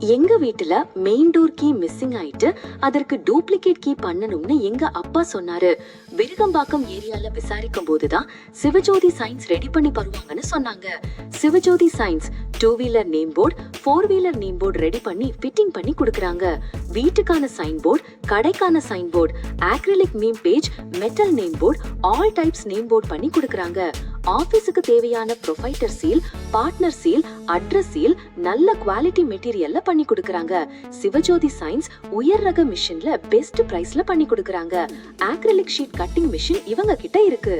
எங்க வீட்டுல main door key missing ஆயிட்டு அதற்கு டூப்ளிகேட் கீ பண்ணணும்னு எங்க அப்பா சொன்னாரு. விருகம்பாக்கம் ஏரியால விசாரிக்கும் போதுதான் சிவஜோதி சைன்ஸ் ரெடி பண்ணி வருவாங்கன்னு சொன்னாங்க. Sivajothi signs 2 wheeler name board, 4 wheeler name board ready பண்ணி ஃபிட்டிங் பண்ணி கொடுக்கறாங்க. வீட்டுக்கான சைன் போர்டு, கடைக்கான sign board, acrylic name page, metal name board, all types name board பண்ணி கொடுக்கறாங்க. ஆபீஸுக்கு தேவையான proprietor seal, partner seal, address seal நல்ல குவாலிட்டி மெட்டீரியல்ல பண்ணி கொடுக்கறாங்க. சிவஜோதி சைன்ஸ் உயர் ரக மிஷின்ல பெஸ்ட் பிரைஸ்ல பண்ணி கொடுக்கறாங்க. ஆக்ரிலிக் ஷீட் கட்டிங் மிஷின் இவங்க கிட்ட இருக்கு.